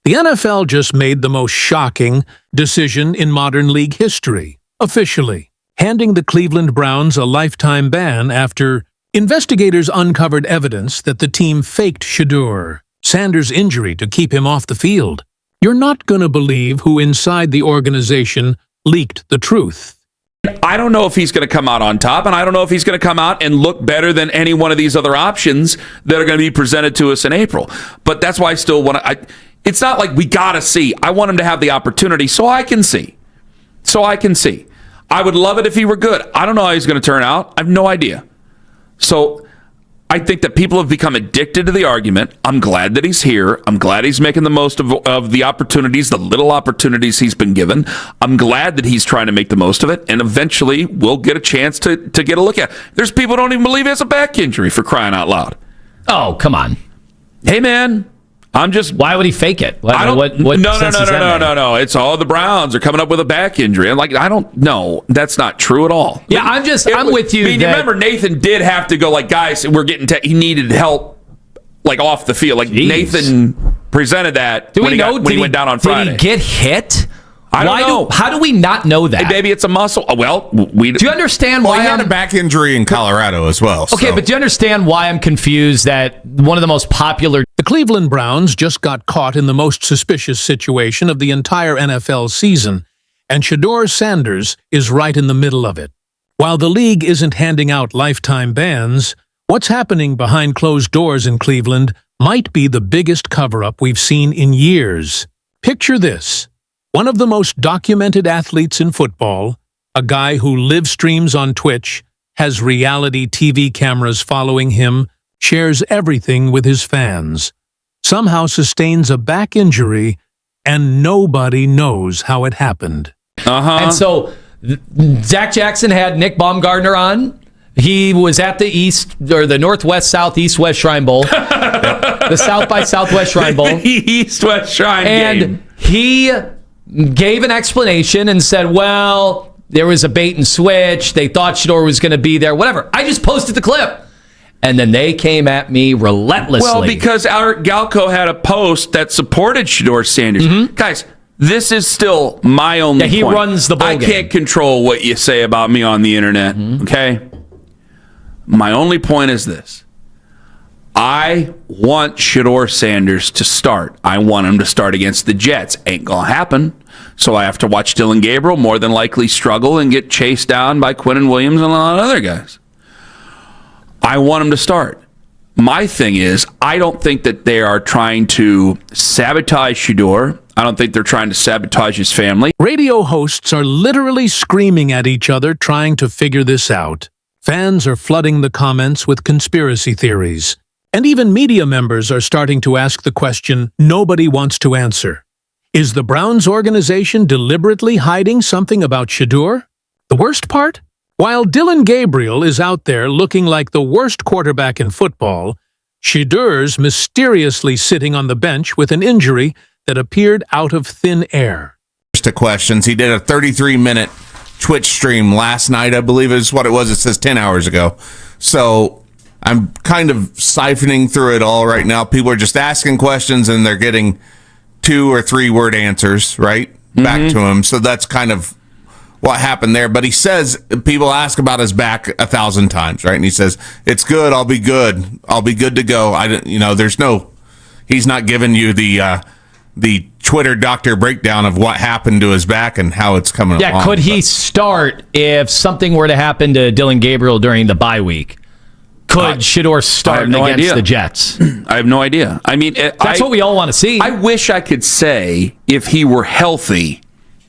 The NFL just made the most shocking decision in modern league history, officially, handing the Cleveland Browns a lifetime ban after investigators uncovered evidence that the team faked Shedeur Sanders' injury to keep him off the field. You're not going to believe who inside the organization leaked the truth. I don't know if he's going to come out on top, and I don't know if he's going to come out and look better than any one of these other options that are going to be presented to us in April. But that's why I still want to... It's not like we got to see. I want him to have the opportunity so I can see. I would love it if he were good. I don't know how he's going to turn out. I have no idea. So I think that people have become addicted to the argument. I'm glad that he's here. I'm glad he's making the most of the opportunities, the little opportunities he's been given. I'm glad that he's trying to make the most of it, and eventually we'll get a chance to get a look at it. There's people who don't even believe he has a back injury, for crying out loud. Oh, come on. Hey, man. Why would he fake it? No. It's all the Browns are coming up with a back injury. I'm like, I don't know. That's not true at all. Yeah, I'm with you. You remember Nathan did have to go, like, guys, we're getting he needed help, like, off the field. Like, Jeez. Nathan presented that when he went down on Friday. Did he get hit? I don't know. How do we not know that? Maybe it's a muscle. Well, do you understand why he had a back injury in Colorado as well? Okay, but do you understand why I'm confused that one of the most popular... The Cleveland Browns just got caught in the most suspicious situation of the entire NFL season, and Shedeur Sanders is right in the middle of it. While the league isn't handing out lifetime bans, what's happening behind closed doors in Cleveland might be the biggest cover-up we've seen in years. Picture this. One of the most documented athletes in football, a guy who live streams on Twitch, has reality TV cameras following him, shares everything with his fans, somehow sustains a back injury, and nobody knows how it happened. And so Zach Jackson had Nick Baumgartner on. He was at the Northwest South East West Shrine Bowl, the South by Southwest Shrine Bowl, East West Shrine game. And he gave an explanation and said, well, there was a bait and switch. They thought Shedeur was going to be there, whatever. I just posted the clip. And then they came at me relentlessly. Well, because Art Galco had a post that supported Shedeur Sanders. Mm-hmm. Guys, this is still my only point. He runs the bowl game. I can't control what you say about me on the internet, okay? My only point is this. I want Shedeur Sanders to start. I want him to start against the Jets. Ain't going to happen. So I have to watch Dylan Gabriel more than likely struggle and get chased down by Quinnen Williams and a lot of other guys. I want him to start. My thing is, I don't think that they are trying to sabotage Shedeur. I don't think they're trying to sabotage his family. Radio hosts are literally screaming at each other trying to figure this out. Fans are flooding the comments with conspiracy theories. And even media members are starting to ask the question nobody wants to answer. Is the Browns organization deliberately hiding something about Shedeur? The worst part? While Dylan Gabriel is out there looking like the worst quarterback in football, Shedeur's mysteriously sitting on the bench with an injury that appeared out of thin air. To questions, he did a 33-minute Twitch stream last night, I believe is what it was. It says 10 hours ago. So I'm kind of siphoning through it all right now. People are just asking questions and they're getting 2 or 3 word answers, right? Back to him. So that's kind of what happened there. But he says, people ask about his back 1,000 times, right? And he says, it's good. I'll be good. I'll be good to go. He's not giving you the Twitter doctor breakdown of what happened to his back and how it's coming along. Yeah, could he start if something were to happen to Dylan Gabriel during the bye week? Could Shedeur start against the Jets? I have no idea. I mean, that's what we all want to see. I wish I could say if he were healthy,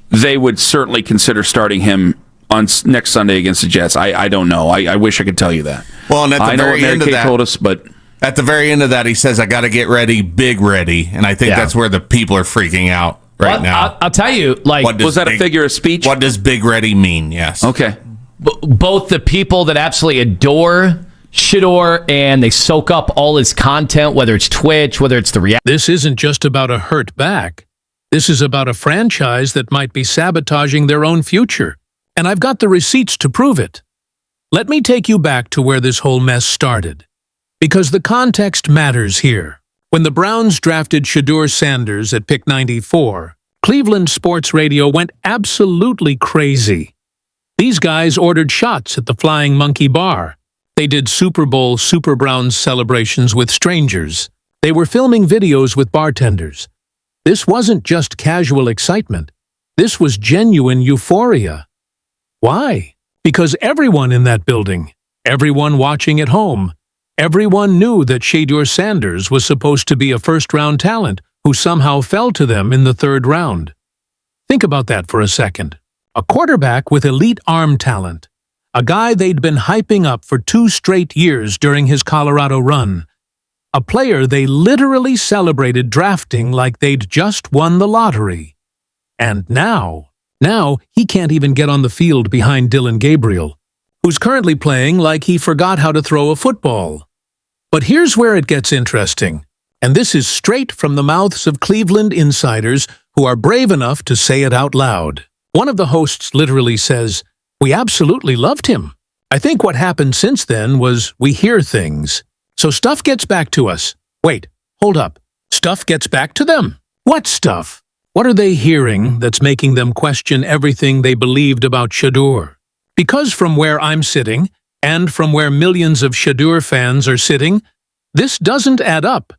they would certainly consider starting him on next Sunday against the Jets. I don't know. I wish I could tell you that. Well, and at the very end of that, told us, but at the very end of that, he says, "I got to get ready, big ready," and I think that's where the people are freaking out now. I'll tell you, was that a figure of speech? What does big ready mean? Yes. Okay. Both the people that absolutely adore Shedeur and they soak up all his content, whether it's Twitch, whether it's the reaction. This isn't just about a hurt back. This is about a franchise that might be sabotaging their own future. And I've got the receipts to prove it. Let me take you back to where this whole mess started. Because the context matters here. When the Browns drafted Shedeur Sanders at pick 94, Cleveland sports radio went absolutely crazy. These guys ordered shots at the Flying Monkey Bar. They did Super Bowl Super Browns celebrations with strangers. They were filming videos with bartenders. This wasn't just casual excitement. This was genuine euphoria. Why? Because everyone in that building, everyone watching at home, everyone knew that Shedeur Sanders was supposed to be a first-round talent who somehow fell to them in the third round. Think about that for a second. A quarterback with elite arm talent. A guy they'd been hyping up for 2 straight years during his Colorado run. A player they literally celebrated drafting like they'd just won the lottery. And now he can't even get on the field behind Dillon Gabriel, who's currently playing like he forgot how to throw a football. But here's where it gets interesting, and this is straight from the mouths of Cleveland insiders who are brave enough to say it out loud. One of the hosts literally says, "We absolutely loved him. I think what happened since then was we hear things. So stuff gets back to us." Wait, hold up. Stuff gets back to them? What stuff? What are they hearing that's making them question everything they believed about Shedeur? Because from where I'm sitting, and from where millions of Shedeur fans are sitting, this doesn't add up.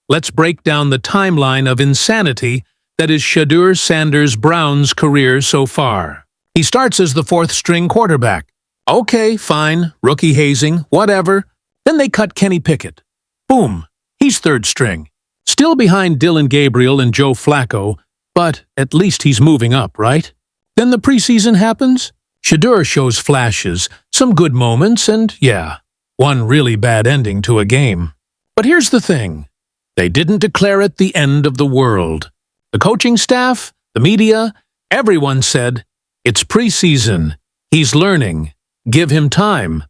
Let's break down the timeline of insanity that is Shedeur Sanders' Browns' career so far. He starts as the 4th-string quarterback. Okay, fine, rookie hazing, whatever. Then they cut Kenny Pickett. Boom, he's 3rd string. Still behind Dillon Gabriel and Joe Flacco, but at least he's moving up, right? Then the preseason happens. Shedeur shows flashes, some good moments, and yeah, one really bad ending to a game. But here's the thing. They didn't declare it the end of the world. The coaching staff, the media, everyone said, "It's preseason. He's learning. Give him time."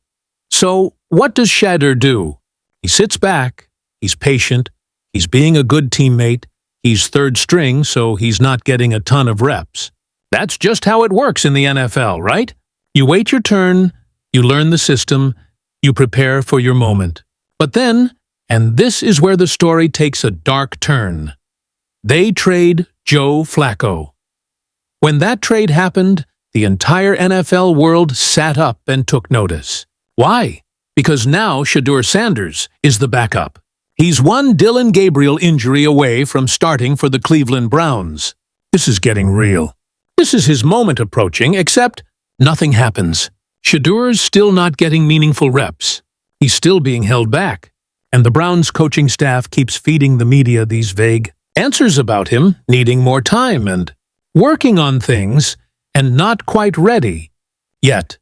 So what does Shedeur do? He sits back. He's patient. He's being a good teammate. He's 3rd string, so he's not getting a ton of reps. That's just how it works in the NFL, right? You wait your turn, you learn the system, you prepare for your moment. But then, and this is where the story takes a dark turn, they trade Joe Flacco. When that trade happened, the entire NFL world sat up and took notice. Why? Because now Shedeur Sanders is the backup. He's one Dillon Gabriel injury away from starting for the Cleveland Browns. This is getting real. This is his moment approaching, except nothing happens. Shedeur's still not getting meaningful reps. He's still being held back. And the Browns coaching staff keeps feeding the media these vague answers about him needing more time and working on things and not quite ready yet.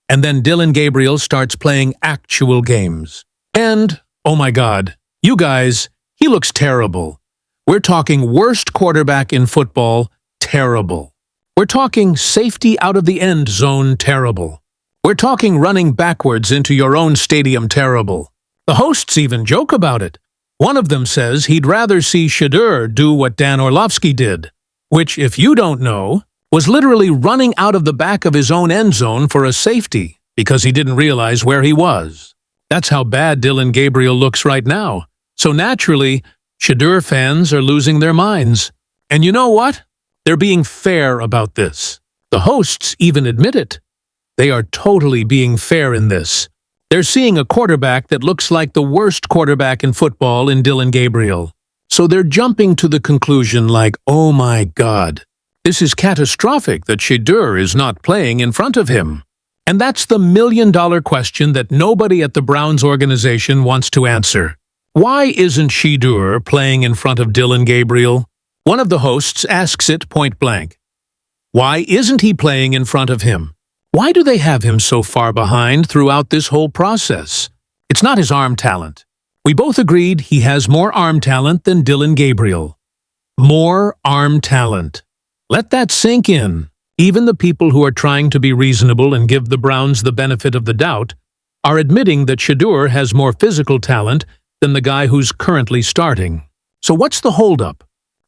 And then Dillon Gabriel starts playing actual games. And, oh my God, you guys, he looks terrible. We're talking worst quarterback in football, terrible. We're talking safety out of the end zone, terrible. We're talking running backwards into your own stadium, terrible. The hosts even joke about it. One of them says he'd rather see Shedeur do what Dan Orlovsky did, which, if you don't know, was literally running out of the back of his own end zone for a safety because he didn't realize where he was. That's how bad Dillon Gabriel looks right now. So naturally, Shedeur fans are losing their minds. And you know what? They're being fair about this. The hosts even admit it. They are totally being fair in this. They're seeing a quarterback that looks like the worst quarterback in football in Dillon Gabriel. So they're jumping to the conclusion like, oh my God, this is catastrophic that Shedeur is not playing in front of him. And that's the million-dollar question that nobody at the Browns organization wants to answer. Why isn't Shedeur playing in front of Dillon Gabriel? One of the hosts asks it point blank. Why isn't he playing in front of him? Why do they have him so far behind throughout this whole process? It's not his arm talent. We both agreed he has more arm talent than Dillon Gabriel. More arm talent. Let that sink in. Even the people who are trying to be reasonable and give the Browns the benefit of the doubt are admitting that Shedeur has more physical talent than the guy who's currently starting. So what's the holdup?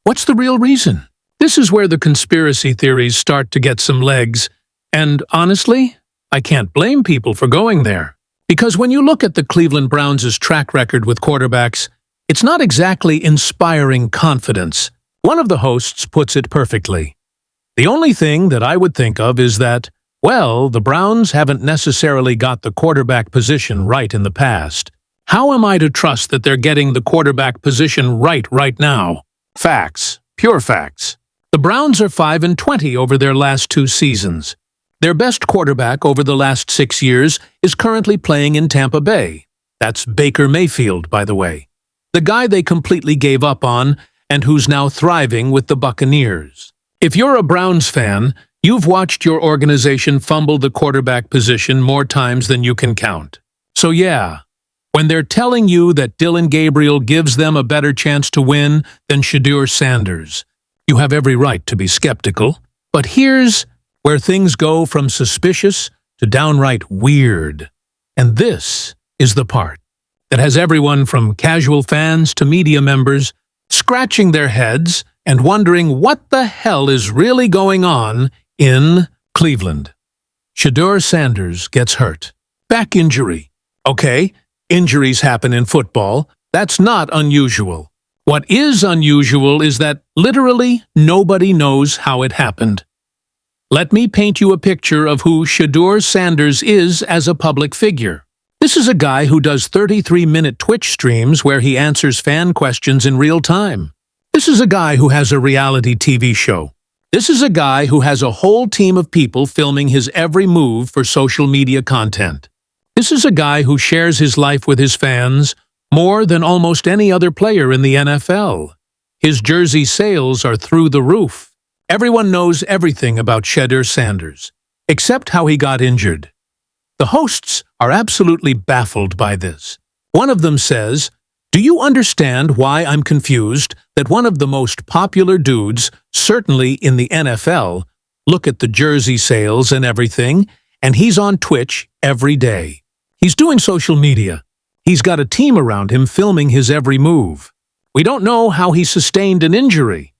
What's the real reason? This is where the conspiracy theories start to get some legs. And honestly, I can't blame people for going there. Because when you look at the Cleveland Browns' track record with quarterbacks, It's not exactly inspiring confidence. One of the hosts puts it perfectly. The only thing that I would think of is that, well, the Browns haven't necessarily got the quarterback position right in the past. How am I to trust that they're getting the quarterback position right now? Facts. Pure facts. The Browns are 5-20 over their last 2 seasons. Their best quarterback over the last 6 years is currently playing in Tampa Bay. That's Baker Mayfield, by the way. The guy they completely gave up on and who's now thriving with the Buccaneers. If you're a Browns fan, you've watched your organization fumble the quarterback position more times than you can count. So yeah, when they're telling you that Dillon Gabriel gives them a better chance to win than Shedeur Sanders, you have every right to be skeptical. But here's where things go from suspicious to downright weird. And this is the part that has everyone from casual fans to media members scratching their heads and wondering what the hell is really going on in Cleveland. Shedeur Sanders gets hurt. Back injury. Okay, injuries happen in football. That's not unusual. What is unusual is that literally nobody knows how it happened. Let me paint you a picture of who Shedeur Sanders is as a public figure. This is a guy who does 33-minute Twitch streams where he answers fan questions in real time. This is a guy who has a reality TV show. This is a guy who has a whole team of people filming his every move for social media content. This is a guy who shares his life with his fans more than almost any other player in the NFL. His jersey sales are through the roof. Everyone knows everything about Shedeur Sanders, except how he got injured. The hosts are absolutely baffled by this. One of them says, "Do you understand why I'm confused that one of the most popular dudes, certainly in the NFL, look at the jersey sales and everything, and he's on Twitch every day. He's doing social media. He's got a team around him filming his every move. We don't know how he sustained an injury."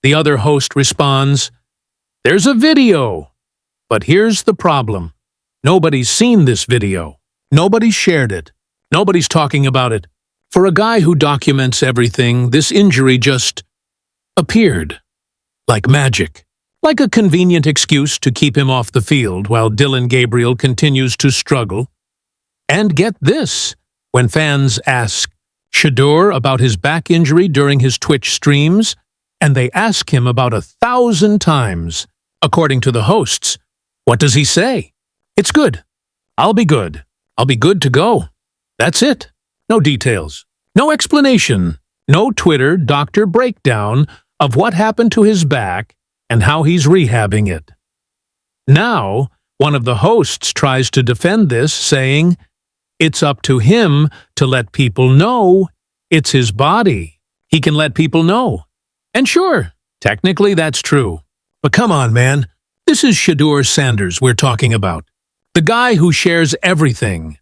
The other host responds, "There's a video. But here's the problem. Nobody's seen this video. Nobody's shared it. Nobody's talking about it. For a guy who documents everything, this injury just appeared. Like magic. Like a convenient excuse to keep him off the field while Dillon Gabriel continues to struggle. And get this, when fans ask Shedeur about his back injury during his Twitch streams, and they ask him about 1,000 times, according to the hosts, what does he say? It's good. I'll be good. I'll be good to go. That's it. No details. No explanation. No Twitter doctor breakdown of what happened to his back and how he's rehabbing it. Now, one of the hosts tries to defend this, saying, it's up to him to let people know. It's his body. He can let people know. And sure, technically that's true. But come on, man. This is Shedeur Sanders we're talking about. The guy who shares everything.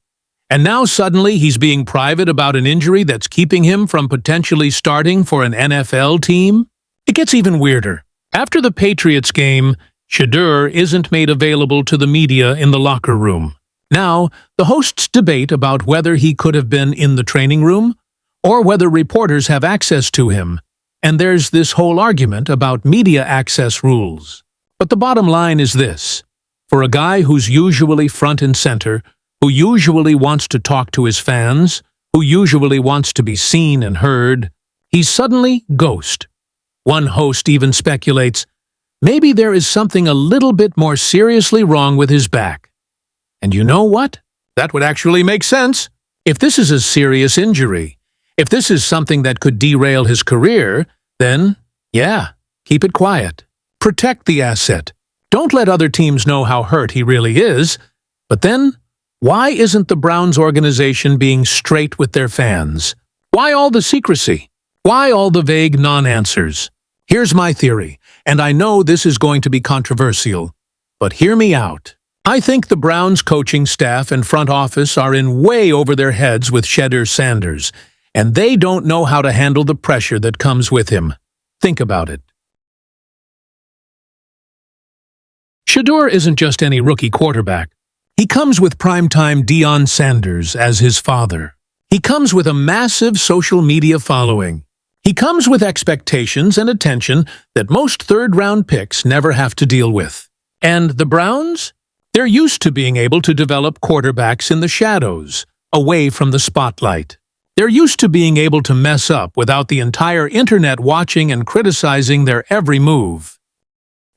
And now suddenly he's being private about an injury that's keeping him from potentially starting for an NFL team? It gets even weirder. After the Patriots game, Shedeur isn't made available to the media in the locker room. Now, the hosts debate about whether he could have been in the training room or whether reporters have access to him. And there's this whole argument about media access rules. But the bottom line is this. For a guy who's usually front and center, who usually wants to talk to his fans, who usually wants to be seen and heard, he's suddenly ghost. One host even speculates, maybe there is something a little bit more seriously wrong with his back. And you know what? That would actually make sense. If this is a serious injury, if this is something that could derail his career, then, yeah, keep it quiet. Protect the asset. Don't let other teams know how hurt he really is. But then, why isn't the Browns organization being straight with their fans? Why all the secrecy? Why all the vague non-answers? Here's my theory, and I know this is going to be controversial, but hear me out. I think the Browns coaching staff and front office are in way over their heads with Shedeur Sanders, and they don't know how to handle the pressure that comes with him. Think about it. Shedeur isn't just any rookie quarterback. He comes with primetime Deion Sanders as his father. He comes with a massive social media following. He comes with expectations and attention that most third-round picks never have to deal with. And the Browns? They're used to being able to develop quarterbacks in the shadows, away from the spotlight. They're used to being able to mess up without the entire internet watching and criticizing their every move.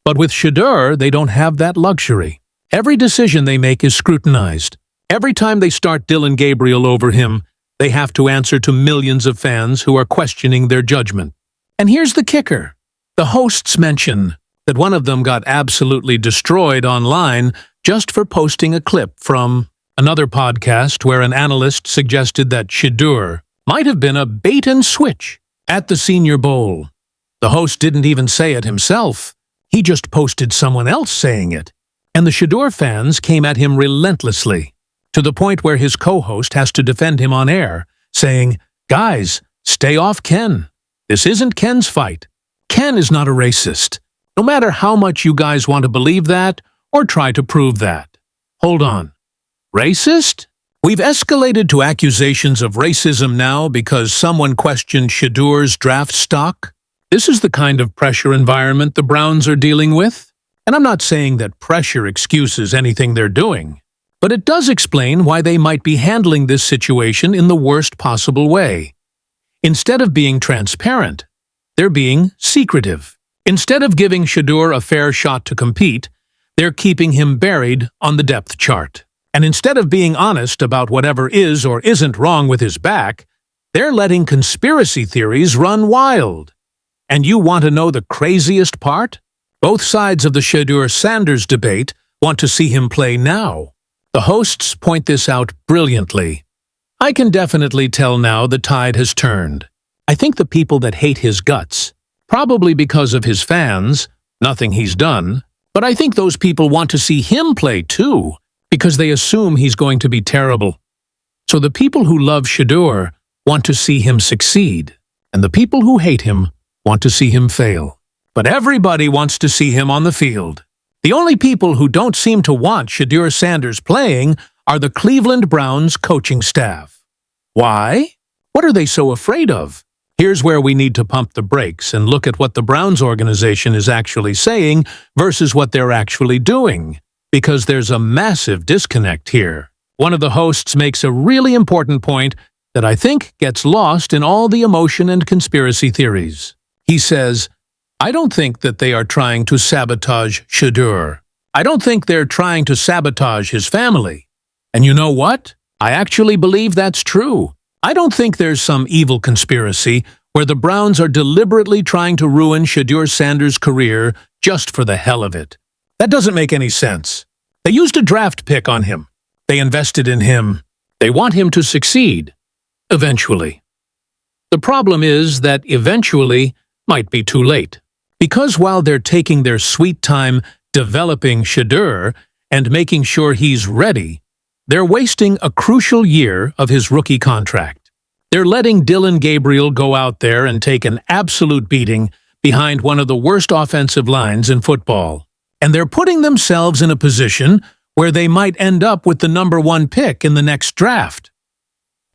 But with Shedeur, they don't have that luxury. Every decision they make is scrutinized. Every time they start Dylan Gabriel over him, they have to answer to millions of fans who are questioning their judgment. And here's the kicker. The hosts mention that one of them got absolutely destroyed online just for posting a clip from another podcast where an analyst suggested that Shedeur might have been a bait and switch at the Senior Bowl. The host didn't even say it himself. He just posted someone else saying it. And the Shedeur fans came at him relentlessly, to the point where his co-host has to defend him on air, saying, "Guys, stay off Ken. This isn't Ken's fight. Ken is not a racist. No matter how much you guys want to believe that or try to prove that." Hold on. Racist? We've escalated to accusations of racism now because someone questioned Shedeur's draft stock? This is the kind of pressure environment the Browns are dealing with? And I'm not saying that pressure excuses anything they're doing, but it does explain why they might be handling this situation in the worst possible way. Instead of being transparent, they're being secretive. Instead of giving Shedeur a fair shot to compete, they're keeping him buried on the depth chart. And instead of being honest about whatever is or isn't wrong with his back, they're letting conspiracy theories run wild. And you want to know the craziest part? Both sides of the Shedeur Sanders debate want to see him play now. The hosts point this out brilliantly. I can definitely tell now the tide has turned. I think the people that hate his guts, probably because of his fans, nothing he's done, but I think those people want to see him play too, because they assume he's going to be terrible. So the people who love Shedeur want to see him succeed, and the people who hate him want to see him fail. But everybody wants to see him on the field. The only people who don't seem to want Shedeur Sanders playing are the Cleveland Browns coaching staff. Why? What are they so afraid of? Here's where we need to pump the brakes and look at what the Browns organization is actually saying versus what they're actually doing, because there's a massive disconnect here. One of the hosts makes a really important point that I think gets lost in all the emotion and conspiracy theories. He says, "I don't think that they are trying to sabotage Shedeur. I don't think they're trying to sabotage his family." And you know what? I actually believe that's true. I don't think there's some evil conspiracy where the Browns are deliberately trying to ruin Shedeur Sanders' career just for the hell of it. That doesn't make any sense. They used a draft pick on him. They invested in him. They want him to succeed. Eventually. The problem is that eventually might be too late. Because while they're taking their sweet time developing Shedeur and making sure he's ready, they're wasting a crucial year of his rookie contract. They're letting Dylan Gabriel go out there and take an absolute beating behind one of the worst offensive lines in football. And they're putting themselves in a position where they might end up with the #1 pick in the next draft.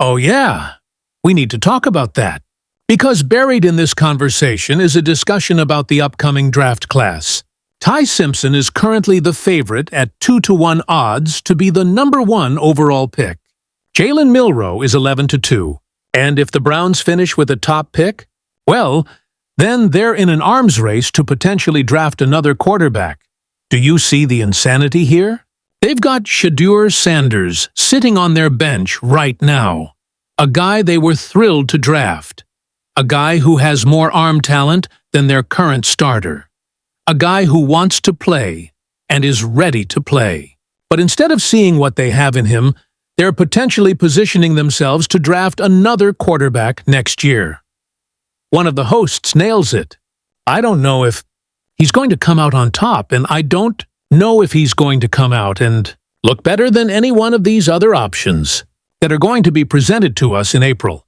Oh yeah, we need to talk about that. Because buried in this conversation is a discussion about the upcoming draft class. Ty Simpson is currently the favorite at 2-1 odds to be the #1 overall pick. Jalen Milroe is 11-2. And if the Browns finish with a top pick, well, then they're in an arms race to potentially draft another quarterback. Do you see the insanity here? They've got Shedeur Sanders sitting on their bench right now. A guy they were thrilled to draft. A guy who has more arm talent than their current starter. A guy who wants to play and is ready to play. But instead of seeing what they have in him, they're potentially positioning themselves to draft another quarterback next year. One of the hosts nails it. I don't know if he's going to come out on top, and I don't know if he's going to come out and look better than any one of these other options that are going to be presented to us in April.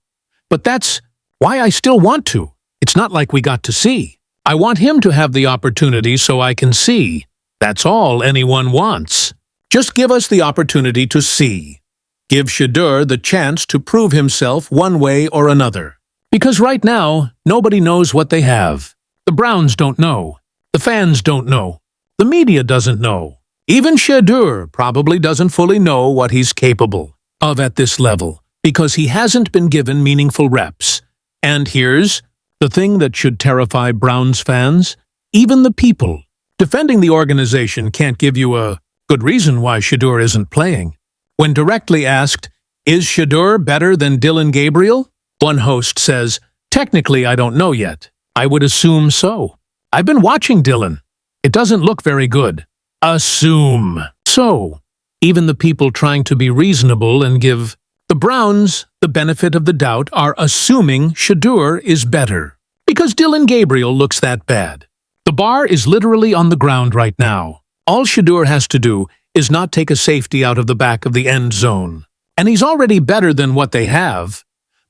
But that's why I still want to. It's not like we got to see. I want him to have the opportunity so I can see. That's all anyone wants. Just give us the opportunity to see. Give Shedeur the chance to prove himself one way or another. Because right now, nobody knows what they have. The Browns don't know. The fans don't know. The media doesn't know. Even Shedeur probably doesn't fully know what he's capable of at this level, because he hasn't been given meaningful reps. And here's the thing that should terrify Browns fans. Even the people defending the organization can't give you a good reason why Shedeur isn't playing. When directly asked, "Is Shedeur better than Dillon Gabriel?" one host says, "Technically, I don't know yet. I would assume so. I've been watching Dillon. It doesn't look very good." Assume. So, even the people trying to be reasonable and give the Browns the benefit of the doubt are assuming Shedeur is better, because Dillon Gabriel looks that bad. The bar is literally on the ground right now. All Shedeur has to do is not take a safety out of the back of the end zone. And he's already better than what they have.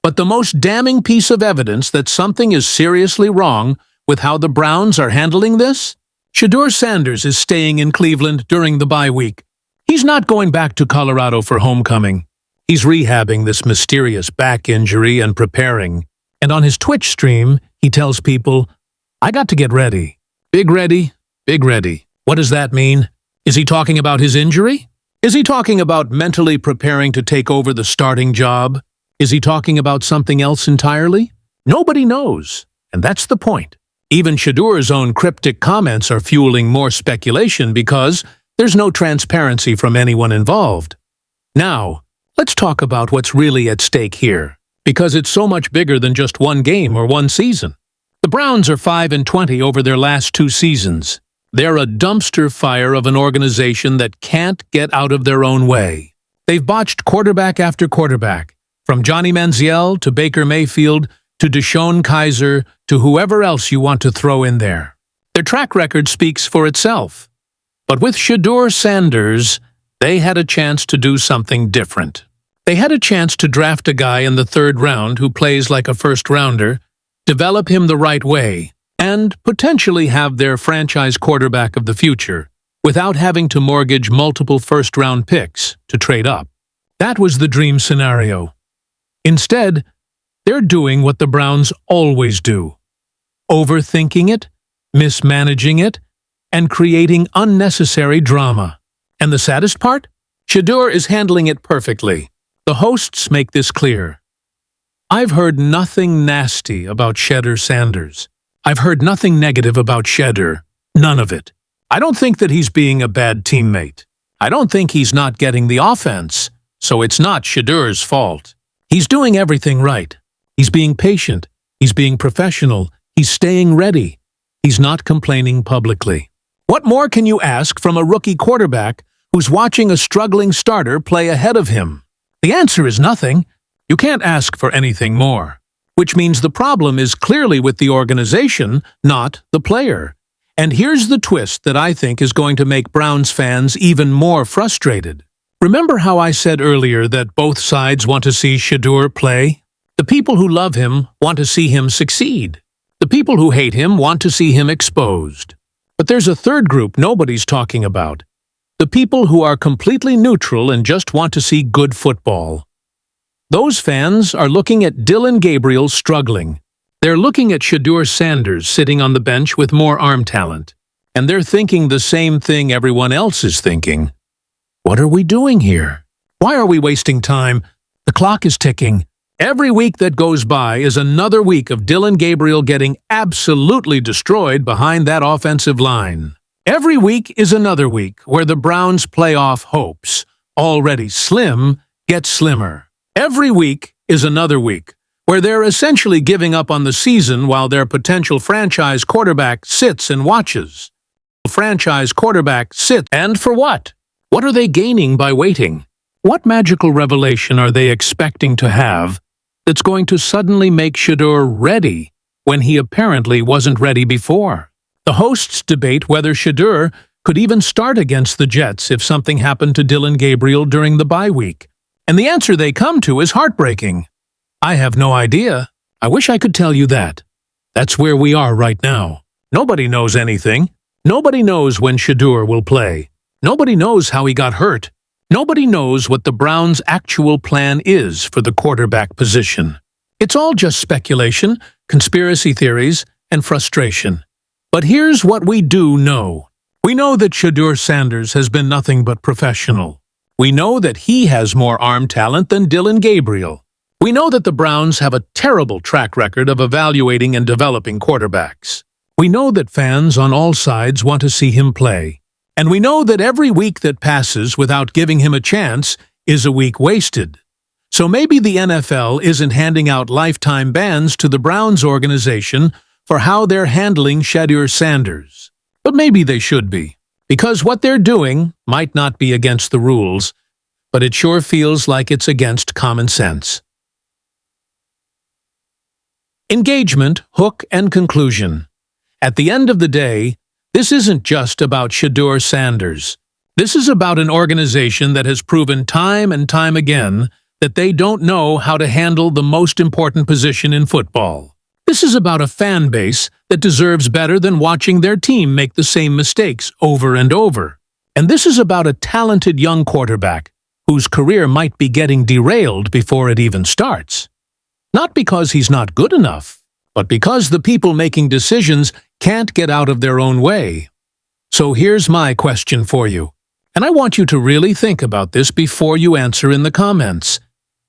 But the most damning piece of evidence that something is seriously wrong with how the Browns are handling this? Shedeur Sanders is staying in Cleveland during the bye week. He's not going back to Colorado for homecoming. He's rehabbing this mysterious back injury and preparing. And on his Twitch stream, he tells people, "I got to get ready. Big ready, big ready." What does that mean? Is he talking about his injury? Is he talking about mentally preparing to take over the starting job? Is he talking about something else entirely? Nobody knows, and that's the point. Even Shedeur's own cryptic comments are fueling more speculation because there's no transparency from anyone involved. Now, let's talk about what's really at stake here, because it's so much bigger than just one game or one season. The Browns are 5-20 over their last 2 seasons. They're a dumpster fire of an organization that can't get out of their own way. They've botched quarterback after quarterback, from Johnny Manziel to Baker Mayfield to Deshaun Kaiser to whoever else you want to throw in there. Their track record speaks for itself. But with Shedeur Sanders, they had a chance to do something different. They had a chance to draft a guy in the 3rd round who plays like a first-rounder, develop him the right way, and potentially have their franchise quarterback of the future without having to mortgage multiple first-round picks to trade up. That was the dream scenario. Instead, they're doing what the Browns always do: overthinking it, mismanaging it, and creating unnecessary drama. And the saddest part? Shedeur is handling it perfectly. The hosts make this clear. I've heard nothing nasty about Shedeur Sanders. I've heard nothing negative about Shedeur. None of it. I don't think that he's being a bad teammate. I don't think he's not getting the offense, so it's not Shedeur's fault. He's doing everything right. He's being patient. He's being professional. He's staying ready. He's not complaining publicly. What more can you ask from a rookie quarterback who's watching a struggling starter play ahead of him? The answer is nothing. You can't ask for anything more. Which means the problem is clearly with the organization, not the player. And here's the twist that I think is going to make Browns fans even more frustrated. Remember how I said earlier that both sides want to see Shedeur play? The people who love him want to see him succeed. The people who hate him want to see him exposed. But there's a third group nobody's talking about. The people who are completely neutral and just want to see good football. Those fans are looking at Dillon Gabriel struggling. They're looking at Shedeur Sanders sitting on the bench with more arm talent. And they're thinking the same thing everyone else is thinking. What are we doing here? Why are we wasting time? The clock is ticking. Every week that goes by is another week of Dillon Gabriel getting absolutely destroyed behind that offensive line. Every week is another week where the Browns' playoff hopes, already slim, get slimmer. Every week is another week where they're essentially giving up on the season while their potential franchise quarterback sits and watches. Franchise quarterback sits, and for what? What are they gaining by waiting? What magical revelation are they expecting to have that's going to suddenly make Shedeur ready when he apparently wasn't ready before? The hosts debate whether Shedeur could even start against the Jets if something happened to Dillon Gabriel during the bye week. And the answer they come to is heartbreaking. I have no idea. I wish I could tell you that. That's where we are right now. Nobody knows anything. Nobody knows when Shedeur will play. Nobody knows how he got hurt. Nobody knows what the Browns' actual plan is for the quarterback position. It's all just speculation, conspiracy theories, and frustration. But here's what we do know. We know that Shedeur Sanders has been nothing but professional. We know that he has more arm talent than Dylan Gabriel. We know that the Browns have a terrible track record of evaluating and developing quarterbacks. We know that fans on all sides want to see him play. And we know that every week that passes without giving him a chance is a week wasted. So maybe the NFL isn't handing out lifetime bans to the Browns organization for how they're handling Shedeur Sanders. But maybe they should be, because what they're doing might not be against the rules, but it sure feels like it's against common sense. Engagement, hook, and conclusion. At the end of the day, this isn't just about Shedeur Sanders. This is about an organization that has proven time and time again that they don't know how to handle the most important position in football. This is about a fan base that deserves better than watching their team make the same mistakes over and over. And this is about a talented young quarterback whose career might be getting derailed before it even starts. Not because he's not good enough, but because the people making decisions can't get out of their own way. So here's my question for you, and I want you to really think about this before you answer in the comments.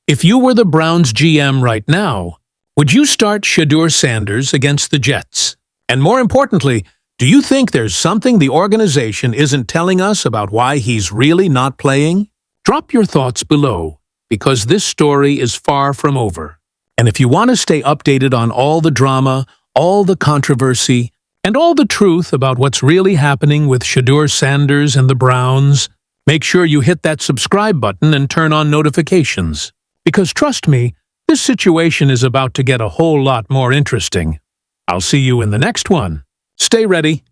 If you were the Browns GM right now, would you start Shedeur Sanders against the Jets? And more importantly, do you think there's something the organization isn't telling us about why he's really not playing? Drop your thoughts below, because this story is far from over. And if you want to stay updated on all the drama, all the controversy, and all the truth about what's really happening with Shedeur Sanders and the Browns, make sure you hit that subscribe button and turn on notifications. Because trust me, this situation is about to get a whole lot more interesting. I'll see you in the next one. Stay ready.